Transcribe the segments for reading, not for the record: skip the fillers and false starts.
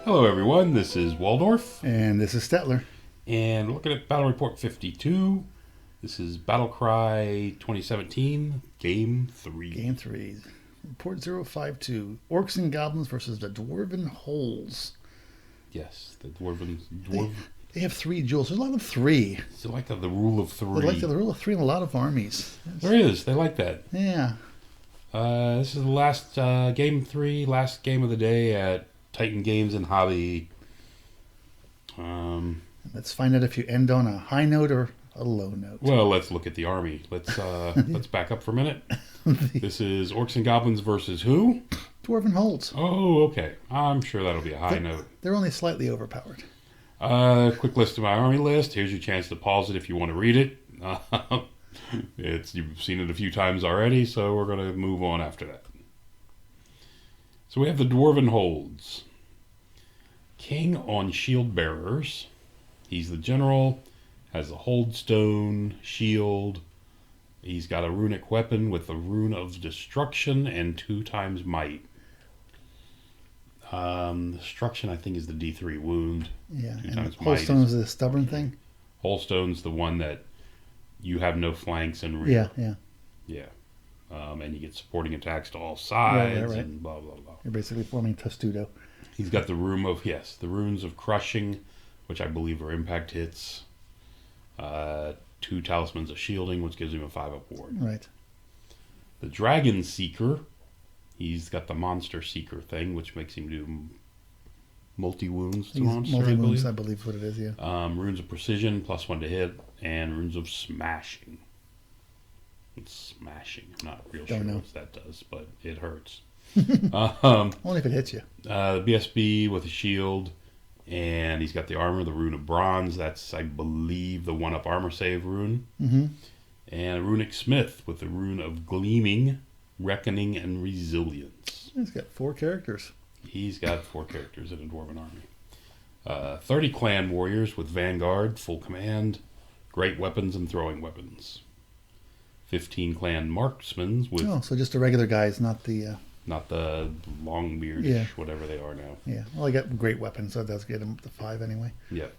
Hello everyone, this is Waldorf. And this is Stetler. And looking at Battle Report 52. This is Battlecry 2017, Game 3. Game 3. Report 052. Orcs and Goblins versus the Dwarven Holes. Yes, the Dwarven... They have 3 jewels. There's a lot of 3. It's like the rule of 3. They like the rule of 3 in a lot of armies. There is. They like that. Yeah. This is the last Game 3, last game of the day at Titan Games and Hobby. Let's find out if you end on a high note or a low note. Well, let's look at the army. Let's back up for a minute. This is Orcs and Goblins versus who? Dwarven Holes. Oh, okay. I'm sure that'll be a high note. They're only slightly overpowered. Quick list of my army list. Here's your chance to pause it if you want to read it. You've seen it a few times already, so we're going to move on after that. So we have the Dwarven Holds. King on Shield Bearers. He's the general, has a Holdstone, shield. He's got a runic weapon with the Rune of Destruction and 2 times Might. Destruction, I think, is the D3 wound. Yeah, 2 and times Holdstone is the stubborn thing? Holdstone's the one that you have no flanks and rear. Yeah. And you get supporting attacks to all sides right. and blah, blah, blah. You're basically forming Testudo. He's got the the runes of crushing, which I believe are impact hits. 2 talismans of shielding, which gives him a 5-up ward. Right. The Dragon Seeker, he's got the Monster Seeker thing, which makes him do multi-wounds to monster, multi-wounds, I believe what it is, yeah. Runes of Precision, +1 to hit, and Runes of Smashing. It's smashing. I'm not real sure what that does, but it hurts. Only if it hits you. The BSB with a shield, and he's got the armor, the Rune of Bronze. That's, I believe, the 1-up armor save rune. Mm-hmm. And a Runic Smith with the Rune of Gleaming, Reckoning, and Resilience. He's got 4 characters. He's got 4 characters in a Dwarven army. 30 Clan Warriors with Vanguard, full command, great weapons and throwing weapons. 15 Clan Marksmen with... Oh, so just the regular guys, not the... Not the Longbeard-ish, whatever they are now. Yeah, well, I got great weapons, so it does get them up to 5 anyway. Yep.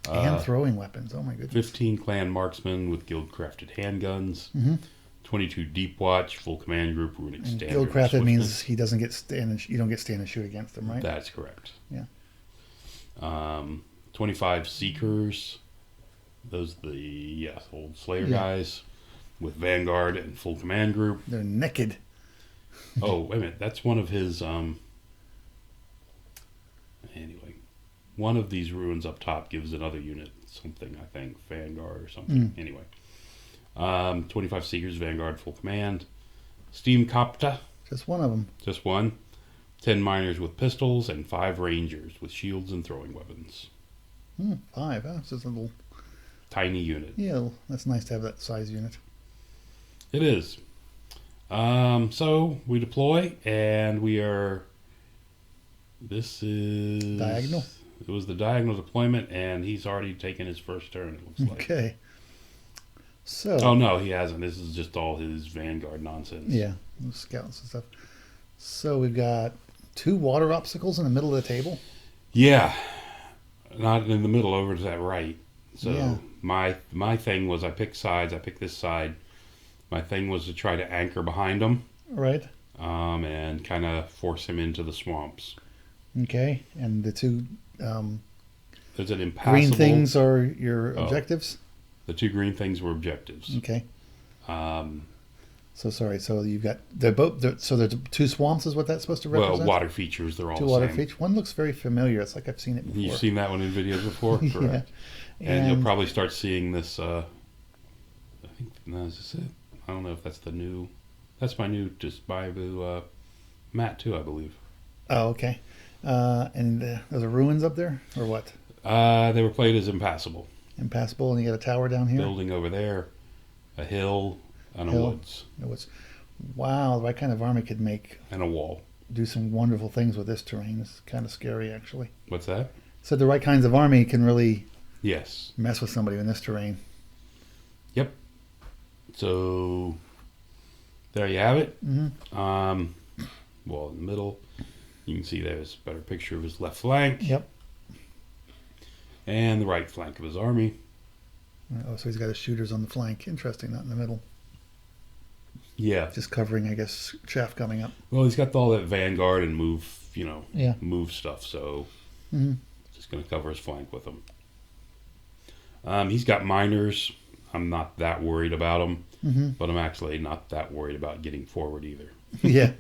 And throwing weapons, oh my goodness. 15 Clan Marksmen with Guild-crafted handguns. Mm-hmm. 22 Deep Watch, full command group, runic standard. Guild-crafted means he doesn't get you don't get stand and shoot against him, right? That's correct. Yeah. 25 Seekers. Those are the old Slayer guys with Vanguard and full command group. They're naked. Oh, wait a minute. That's one of his... Anyway. One of these runes up top gives another unit something, I think. Vanguard or something. Anyway. 25 Seekers, Vanguard, full command. Steam Copta. Just one of them. Just one. 10 Miners with pistols and 5 Rangers with shields and throwing weapons. 5, huh? It's just a little... Tiny unit. Yeah, that's nice to have that size unit. It is. So we deploy, and we are... This is... Diagonal? It was the diagonal deployment, and he's already taken his first turn, it looks like. Okay. So... Oh, no, he hasn't. This is just all his Vanguard nonsense. Yeah, scouts and stuff. So we've got 2 water obstacles in the middle of the table. Yeah. Not in the middle, over to that right. So yeah. my thing was I picked sides. I picked this side. My thing was to try to anchor behind him. Right. And kind of force him into the swamps. Okay. And the 2 There's an impassable... green things are your objectives? The 2 green things were objectives. Okay. So sorry. So you've got... So there's 2 swamps is what that's supposed to represent? Well, water features. They're all 2 the water same. features. One looks very familiar. It's like I've seen it before. You've seen that one in videos before? Correct. Yeah. And you'll probably start seeing this... I think... No, is this it? I don't know if that's the new... That's my new... Just by Matt, too, I believe. Oh, okay. And there's ruins up there? Or what? They were played as impassable. Impassable, and you got a tower down here? Building over there. A hill and a woods. Wow, the right kind of army could make... And a wall. Do some wonderful things with this terrain. It's kind of scary, actually. What's that? So the right kinds of army can really... Yes. Mess with somebody in this terrain. Yep. So... There you have it. Mm-hmm. Well, in the middle. You can see there's a better picture of his left flank. Yep. And the right flank of his army. Oh, so he's got his shooters on the flank. Interesting, not in the middle. Yeah. Just covering, I guess, chaff coming up. Well, he's got all that vanguard and move, Yeah. move stuff. So just going to cover his flank with him. He's got miners. I'm not that worried about him, but I'm actually not that worried about getting forward either. Yeah.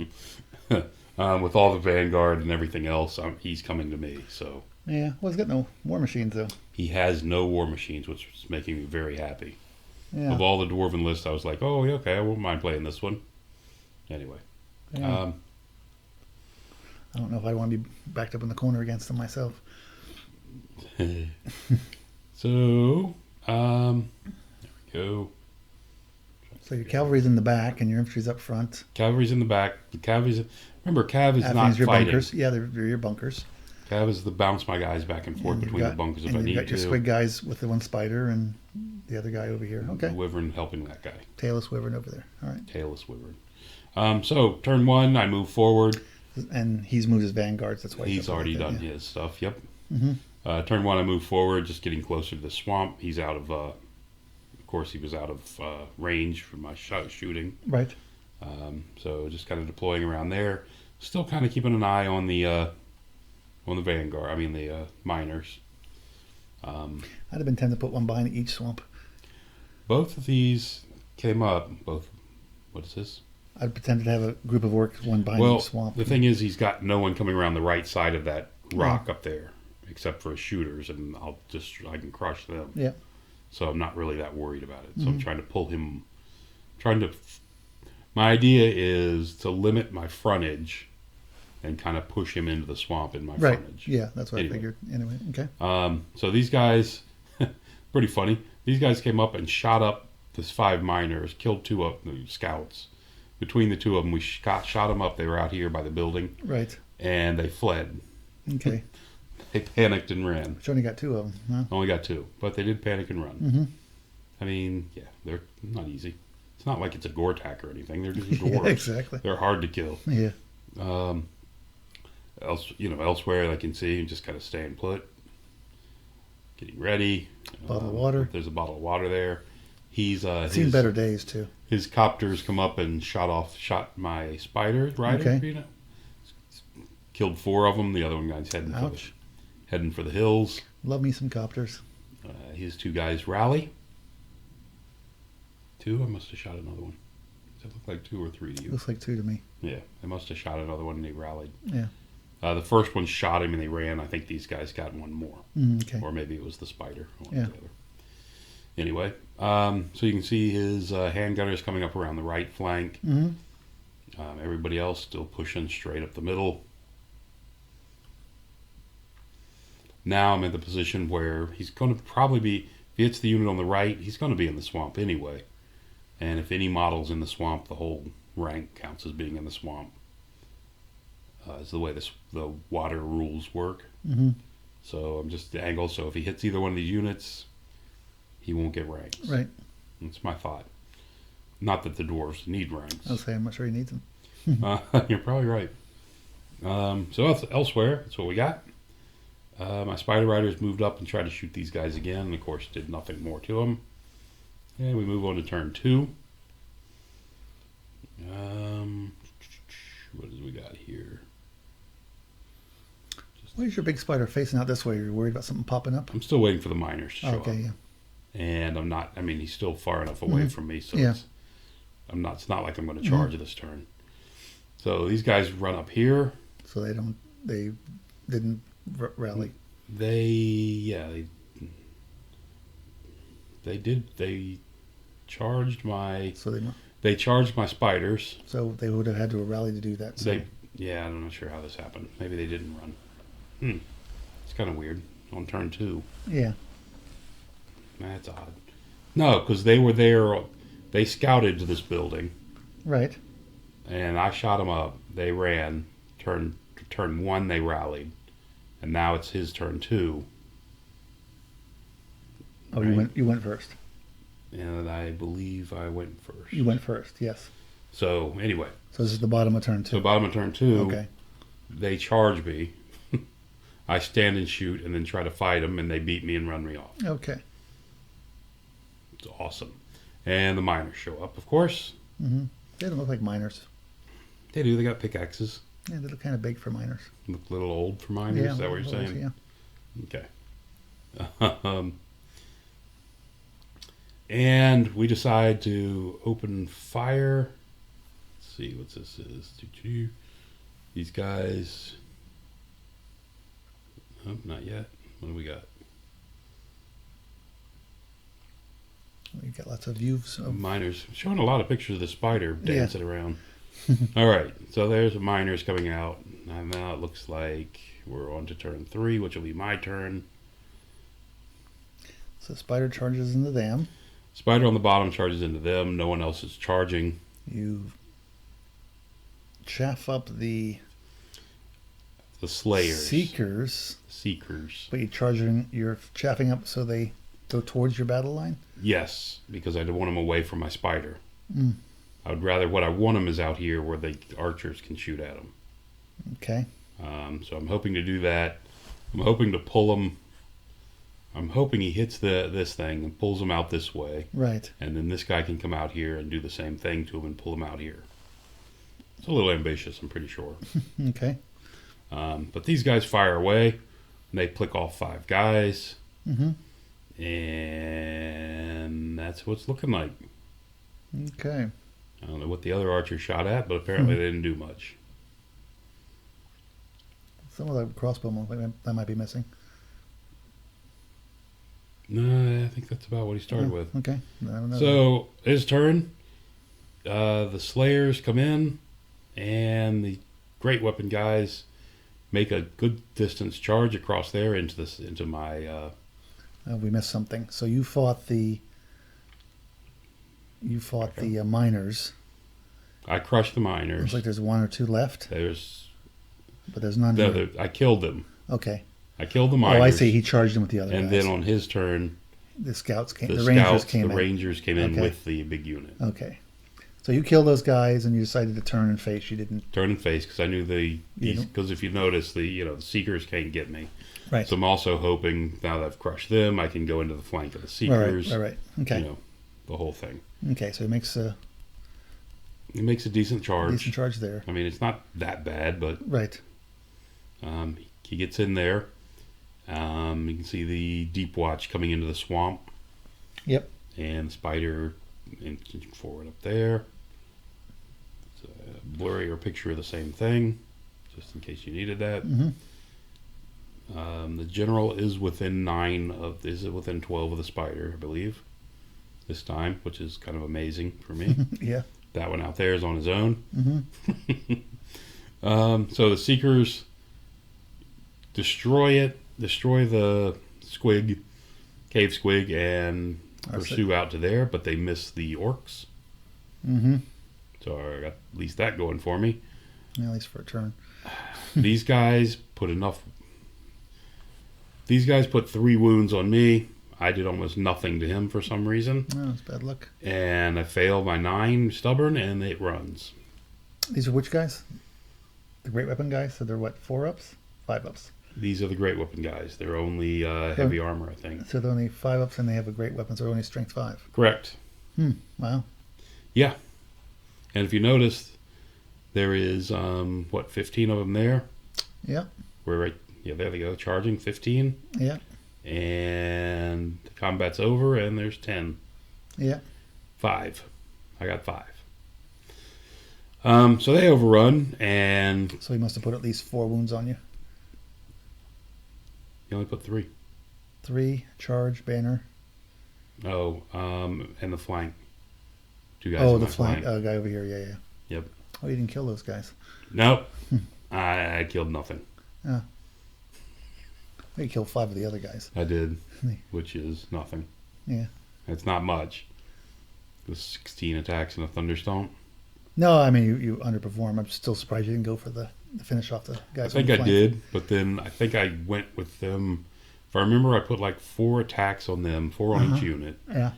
With all the vanguard and everything else, he's coming to me. So Yeah. Well, he's got no war machines, though. he has no war machines, which is making me very happy. Yeah. Of all the Dwarven lists, I was like, oh, yeah, okay, I won't mind playing this one. Anyway. Yeah. I don't know if I want to be backed up in the corner against them myself. So, there we go. So your cavalry's in the back and your infantry's up front. Cavalry's in the back. The cavalry's... Remember, Cav is not your fighting. bunkers. Yeah, they're your bunkers. Cav is the bounce my guys back and forth between the bunkers if I and need you've got your to. squid guys with the one spider and the other guy over here. Okay. The Wyvern helping that guy. Tailless Wyvern over there. All right. Tailless Wyvern. So, turn 1, I move forward. And he's moved his vanguards. That's why He's already done his stuff. Yep. Turn 1, I move forward, just getting closer to the swamp. He's out of course, he was out of range for my shooting. Right. So just kind of deploying around there. Still kind of keeping an eye on the vanguard. I mean the miners. I'd have been tempted to put one behind each swamp. Both of these came up. Both. What is this? I'd pretend to have a group of orcs, one behind each swamp. The thing is, he's got no one coming around the right side of that rock up there, except for his shooters, and I can crush them. Yeah. So I'm not really that worried about it. So I'm trying to pull him. My idea is to limit my frontage, and kind of push him into the swamp in my frontage. Yeah, that's what I figured. Anyway, okay. So these guys, pretty funny. These guys came up and shot up this 5 miners, killed 2 of the scouts. Between the 2 of them, we shot them up. They were out here by the building. Right. And they fled. Okay. They panicked and ran. But you only got 2 of them, huh? Only got 2, but they did panic and run. Mm-hmm. I mean, yeah, they're not easy. It's not like it's a gore attack or anything. They're just dwarves. Yeah, exactly. They're hard to kill. Yeah. Elsewhere, I can see just kind of staying put, getting ready. Bottle of water. There's a bottle of water there. He's seen better days too. His copters come up and shot my spider rider. Okay. Killed 4 of them. The other one guy's heading for the hills. Love me some copters. His 2 guys rally. 2? I must have shot another one. Does it look like 2 or 3 to you? Looks like 2 to me. Yeah, I must have shot another one and they rallied. Yeah. The first one shot him and they ran. I think these guys got one more. Okay. Or maybe it was the spider. One Yeah. or the other. Anyway, so you can see his handgunners coming up around the right flank. Mm-hmm. Everybody else still pushing straight up the middle. Now I'm in the position where he's going to probably be, if he hits the unit on the right, he's going to be in the swamp anyway. And if any model's in the swamp, the whole rank counts as being in the swamp. Is the way the water rules work. Mm-hmm. So I'm just the angle. So if he hits either one of these units, he won't get ranks. Right. That's my thought. Not that the dwarves need ranks. I'll say I'm not sure he needs them. You're probably right. So elsewhere, that's what we got. My spider riders moved up and tried to shoot these guys again, and of course did nothing more to them. And we move on to turn 2. What do we got here? Why is your big spider facing out this way? You're worried about something popping up? I'm still waiting for the miners to show up. Yeah. And I'm not, he's still far enough away from me, so Yeah. it's not like I'm going to charge this turn. So these guys run up here. So they didn't rally. They charged my... They charged my spiders. So they would have had to have rallied to do that. So. I'm not sure how this happened. Maybe they didn't run. It's kind of weird. On turn 2. Yeah. That's odd. No, because they were there. They scouted to this building. Right. And I shot them up. They ran. Turn 1, they rallied. And now it's his turn 2. Oh, right? You went first. And I believe I went first. You went first, yes. So, anyway. So this is the bottom of turn 2. So, bottom of turn 2. Okay. they charge me. I stand and shoot and then try to fight them, and they beat me and run me off. Okay. It's awesome. And the miners show up, of course. Mm-hmm. They don't look like miners. They do. They got pickaxes. Yeah, they look kind of big for miners. Look a little old for miners. Yeah, Is that what you're saying? Yeah. Okay. And we decide to open fire. Let's see what this is. These guys. Oh, not yet. What do we got? We've got lots of views of Miners. Showing a lot of pictures of the spider dancing around. All right. So there's the miners coming out. And now it looks like we're on to turn 3, which will be my turn. So spider charges into them. Spider on the bottom charges into them. No one else is charging. You chaff up the Slayers. Seekers. Seekers. But you're chaffing up so they go towards your battle line? Yes, because I don't want them away from my spider. Mm. What I want them is out here where the archers can shoot at them. Okay. So I'm hoping to do that. I'm hoping to pull him. I'm hoping he hits this thing and pulls him out this way. Right. And then this guy can come out here and do the same thing to him and pull him out here. It's a little ambitious, I'm pretty sure. Okay. But these guys fire away, and they click off 5 guys. Mm-hmm. And that's what it's looking like. Okay. I don't know what the other archer shot at, but apparently they didn't do much. Some of the crossbowmen that might be missing. No, I think that's about what he started with. Okay. I don't know. So, his turn. The Slayers come in, and the great weapon guys make a good distance charge across there into my... we missed something. So you fought the miners. I crushed the miners. Looks like there's 1 or 2 left. But there's none here. I killed them. Okay. I killed the miners. Oh, I see. He charged them with the other and guys. then on his turn, the scouts came. the Rangers came in. The Rangers came in Okay. with the big unit. Okay. So you killed those guys, and you decided to turn and face. You didn't turn and face because I knew because if you notice the Seekers can't get me. Right. So I'm also hoping now that I've crushed them, I can go into the flank of the Seekers. Right. Okay. The whole thing. Okay, so it makes a decent charge. decent charge there. I mean, it's not that bad, but Right. He gets in there. You can see the Deep Watch coming into the swamp. Yep. And the spider inching forward up there. It's a blurrier picture of the same thing, just in case you needed that. Mm-hmm. The general is within 12 of the spider, I believe, this time, which is kind of amazing for me. Yeah. That one out there is on his own. Mm-hmm. So the Seekers destroy the cave squig, and pursue out to there, but they miss the orcs. Mm-hmm. So I got at least that going for me. Yeah, at least for a turn. These guys put 3 wounds on me. I did almost nothing to him for some reason. Oh, that's bad luck. And I failed my 9 stubborn, and it runs. These are which guys? The great weapon guys? So they're what, 4-ups? 5-ups? These are the great weapon guys. They're only heavy armor, I think. So they're only 5-ups and they have a great weapon, so they're only strength 5. Correct. Wow. Yeah. And if you notice, there is, 15 of them there? Yeah. There they go, charging, 15. Yeah. And the combat's over, and there's 10. Yeah. 5. I got 5. So they overrun, and... So he must have put at least 4 wounds on you. He only put 3. 3, charge, banner. Oh, and the flank. 2 guys Oh, on the my flank. Guy over here, yeah. Yep. Oh, you didn't kill those guys. Nope. I killed nothing. Oh. You killed 5 of the other guys. I did, which is nothing. Yeah. It's not much. It was 16 attacks in a thunderstorm. No, I mean, you underperformed. I'm still surprised you didn't go for the finish off the guys. I think I did, but then I think I went with them. If I remember, I put like 4 attacks on them, 4 on each unit. Yeah.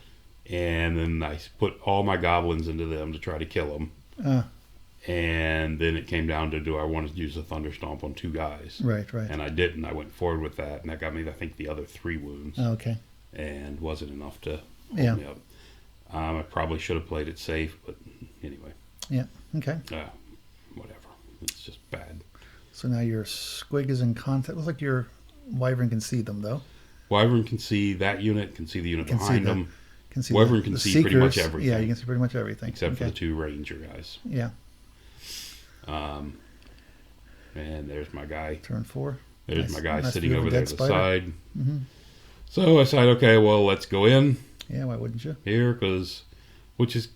And then I put all my goblins into them to try to kill them. And then it came down to, do I want to use a Thunderstomp on 2 guys? Right, right. And I didn't. I went forward with that, and that got me, I think, the other 3 wounds. Oh, okay. And wasn't enough to Yeah. hold me up. I probably should have played it safe, but anyway. Yeah. Okay. Whatever. It's just bad. So now your squig is in contact. Looks like your wyvern can see them though. Wyvern can see that unit, can see the unit Can see behind the- them. Can see Wyvern the can see pretty much seekers. everything. Yeah, you can see pretty much everything. Except for Okay. the 2 ranger guys. Yeah. And there's my guy. Turn 4. There's Nice- my guy nice sitting view of over a there dead to the spider. side. Mm-hmm. So I decided, okay, well, let's go in Yeah, why wouldn't you? here, which is,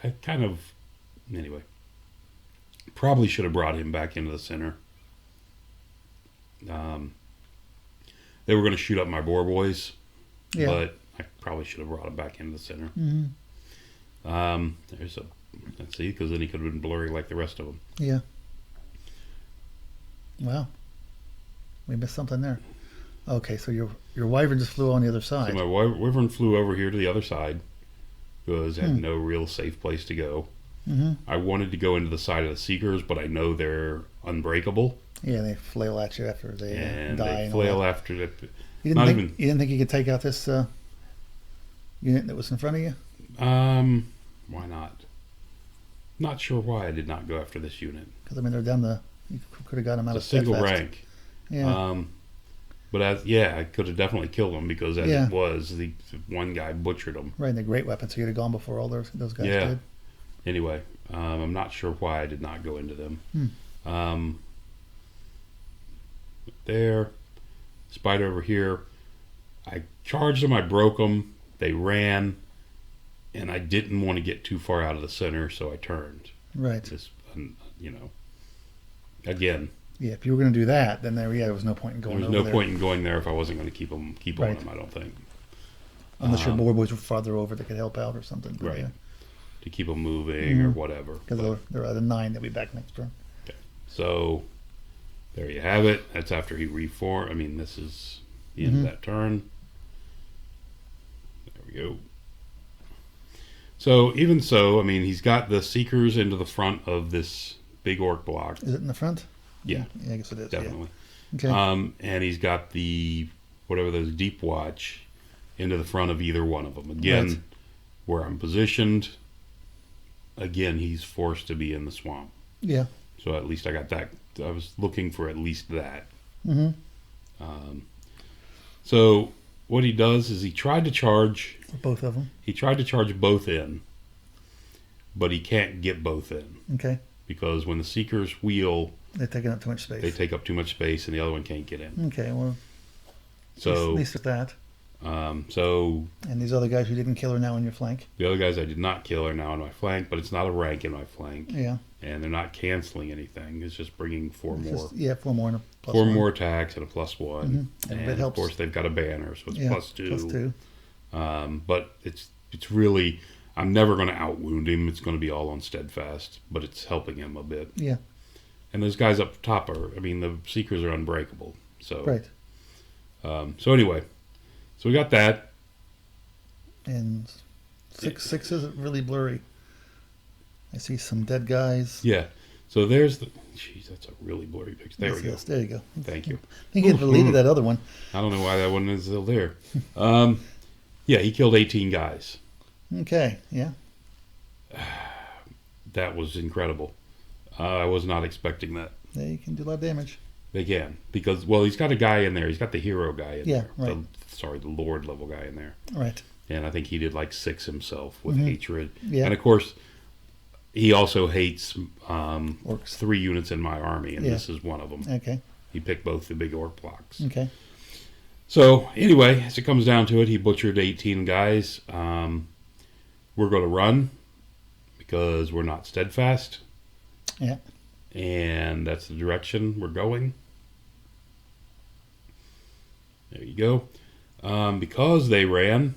I kind of, anyway. Probably should have brought him back into the center. They were going to shoot up my boar boys, Yeah. but I probably should have brought him back into the center. Mm-hmm. Let's see, because then he could have been blurry like the rest of them. Yeah. Wow. We missed something there. Okay, so your wyvern just flew on the other So side. my wyvern flew over here to the other side because it had no real safe place to go. Mm-hmm. I wanted to go into the side of the Seekers, but I know they're unbreakable. Yeah, they flail at you after they And die. they and flail all that. after that. You not didn't think even- you didn't think you could take out this unit that was in front of you? Why not? Not sure why I did not go after this unit. Because I mean they're down the. You could have got them out It's of a single steadfast. rank. Yeah. But I could have definitely killed them because as Yeah. it was, the one guy butchered them. Right, and they're great weapons, so you'd have gone before all those guys Yeah. did. Anyway, I'm not sure why I did not go into them. There, spider over here. I charged them. I broke them. They ran, and I didn't want to get too far out of the center, so I turned. Right. Just again, Yeah, if you were going to do that, then there was no point in there going was over no there. point in going there if I wasn't going to keep on Right. them. I don't think. Unless your boar boys were farther over that could help out or something. But Right. yeah, To keep them moving or whatever. because But- they're at a 9, they'll be back next turn. So there you have it. That's after he reformed. I mean, this is the end of that turn. There we go. So even so, I mean, he's got the Seekers into the front of this big orc block. Is it in the front? Yeah, Yeah, I guess it is. definitely. Yeah. Okay. And he's got the whatever those deep watch into the front of either one of them. Again, Right. where I'm positioned. Again, he's forced to be in the swamp. Yeah. So at least I got that. I was looking for at least that. Mm-hmm. So what he does is he tried to charge. Both of them. He tried to charge both in, but he can't get both in Okay. because when the Seekers wheel, They're taking up too much space. they take up too much space, and the other one can't get in. Okay, well, So, at least with that. so And these other guys you didn't kill are now in your flank. the other guys I did not kill are now on my flank, but it's not a rank in my flank, Yeah. and they're not canceling anything. It's just bringing 4 It's more. just- yeah, 4 more and a plus Four 1. more attacks and a +1, And and it of helps. course they've got a banner, so it's Yeah, +2. +2. But it's really, I'm never going to outwound him. It's going to be all on steadfast, but it's helping him a bit. Yeah. And those guys up top the Seekers are unbreakable. So Right. So anyway, so we got that. And six isn't really blurry. I see some dead guys. Yeah. So there's the. Jeez, that's a really blurry picture. There we go. Yes, there you go. Thank you. I think he deleted that other one. I don't know why that one is still there. Yeah, he killed 18 guys. Okay. Yeah. That was incredible. I was not expecting that. Yeah, you can do a lot of damage. They can because he's got a guy in there. He's got the hero guy in Yeah, there. right. The Lord level guy in there. Right. And I think he did like 6 himself with hatred. Yeah. And of course, he also hates Orcs. 3 units in my army, and Yeah. this is one of them. Okay. He picked both the big orc blocks. Okay. So anyway, as it comes down to it, he butchered 18 guys. We're going to run because we're not steadfast. Yeah. And that's the direction we're going. There you go. Because they ran,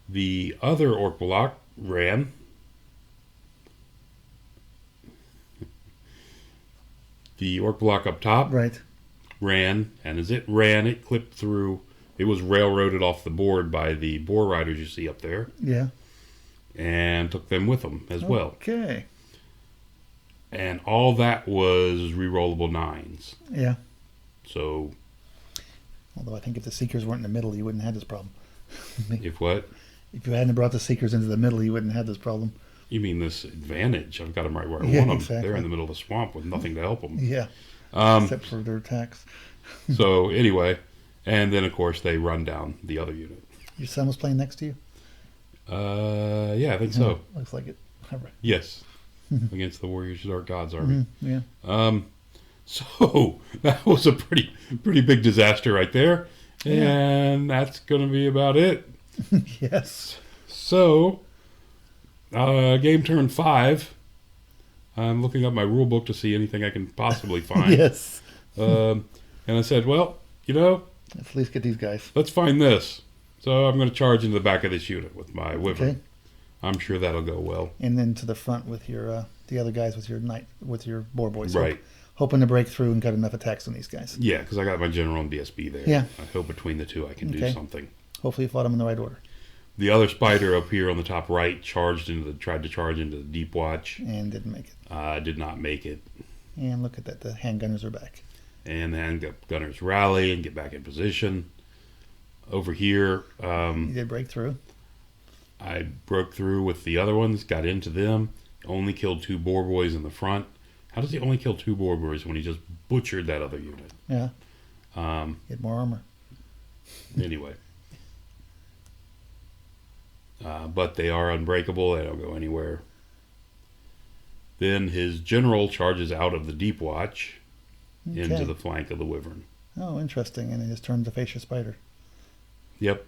the other orc block ran. The orc block up top Right. ran, and as it ran, it clipped through. It was railroaded off the board by the boar riders you see up there, Yeah. and took them with them as well. Okay. And all that was rerollable 9s. Yeah. So. Although I think if the Seekers weren't in the middle, you wouldn't have this problem. If what? If you hadn't brought the Seekers into the middle, you wouldn't have this problem. You mean this advantage? I've got them right where I Yeah, want them. exactly. They're in the middle of the swamp with nothing to help them. Yeah. Except for their attacks. So anyway, and then of course they run down the other unit. Your son was playing next to you? Yeah, I think so. Looks like it. All right. Yes. Against the Warriors of Dark Gods army. Yeah. So that was a pretty big disaster right there. Yeah. And that's going to be about it. Yes. So, game turn 5. I'm looking up my rule book to see anything I can possibly find. Yes. And I said, well, Let's at least get these guys. let's find this. So I'm going to charge into the back of this unit with my Wyvern. Okay. I'm sure that'll go well. And then to the front with your the other guys with your boar boys. Right. Hoping to break through and got enough attacks on these guys. Yeah, because I got my general and BSB there. Yeah. I hope between the two I can do Okay. something. Hopefully you fought them in the right order. The other spider up here on the top right tried to charge into the Deep Watch. And didn't make it. Did not make it. And look at that, the handgunners are back. And the handgunners rally and get back in position. Over here, You did break through. I broke through with the other ones, got into them, only killed 2 boar boys in the front. How does he only kill 2 boar boys when he just butchered that other unit? Yeah. Get more armor. Anyway. But they are unbreakable. They don't go anywhere. Then his general charges out of the Deep Watch into the flank of the Wyvern. Oh, interesting. And he just turned to face your spider. Yep.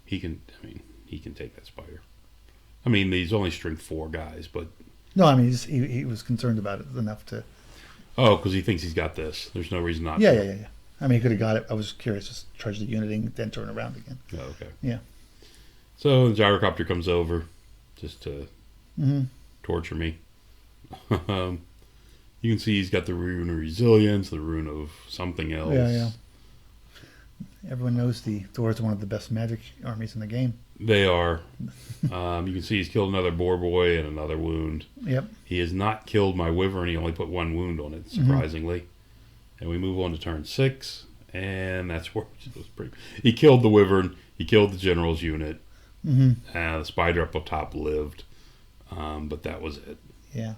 He can take that spider. I mean, he's only strength 4 guys, but... No, I mean, he was concerned about it enough to... Oh, because he thinks he's got this. There's no reason not to. Yeah. I mean, he could have got it. I was curious. Just charge the unit and then turn around again. Oh, okay. Yeah. So the gyrocopter comes over just to Mm-hmm. torture me. You can see he's got the rune of resilience, the rune of something else. Yeah. Everyone knows the Dwarves are one of the best magic armies in the game. They are. You can see he's killed another boar boy and another wound. Yep. He has not killed my wyvern. He only put 1 wound on it, surprisingly. And we move on to turn 6, and that's where it was pretty. He killed the wyvern. He killed the general's unit. The spider up top lived, but that was it. Yeah.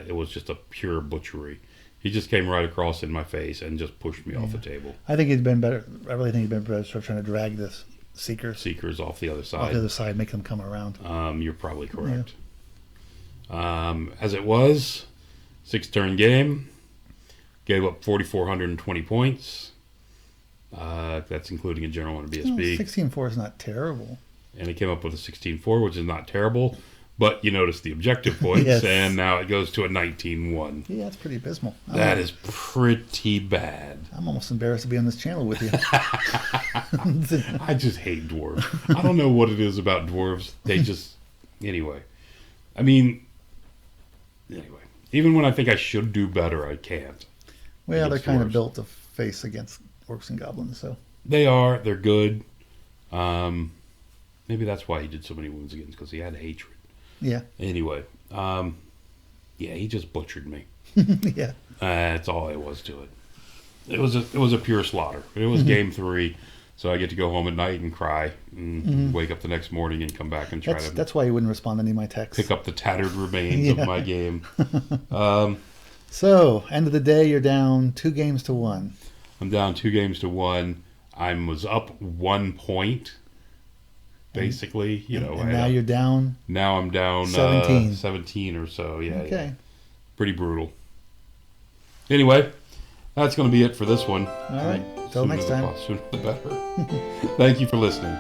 It was just a pure butchery. He just came right across in my face and just pushed me off the table. I think he'd been better. I really think he'd been better trying to drag this Seekers Off the other off side. the other side, make them come around. You're probably correct. As it was, 6-turn game. Gave up 4,420 points. That's including a general and a BSB. 16-4 is not terrible. And it came up with a 16-4, which is not terrible. But you notice the objective points, Yes. and now it goes to a 19-1. Yeah, that's pretty abysmal. That is pretty bad. I'm almost embarrassed to be on this channel with you. I just hate dwarves. I don't know what it is about dwarves. They just... Anyway. I mean... Anyway. Even when I think I should do better, I can't. Well, they're It's kind of dwarves. built to face against orcs and goblins, so. They are. They're good. Maybe that's why he did so many wounds against, because he had hatred. Yeah. Anyway. Yeah, he just butchered me. Yeah. That's all it was to it. It was a pure slaughter. It was game 3, so I get to go home at night and cry, and wake up the next morning and come back and try to That's why you wouldn't respond to any of my texts. pick up the tattered remains of my game. So, end of the day, you're down 2 games to 1. I'm down 2 games to 1. I was up 1 point, basically. And now you're down. Now I'm down 17. 17 or so. Yeah. Okay. Yeah. Pretty brutal. Anyway, that's going to be it for this one. All right. Till next time. Sooner the better. Thank you for listening.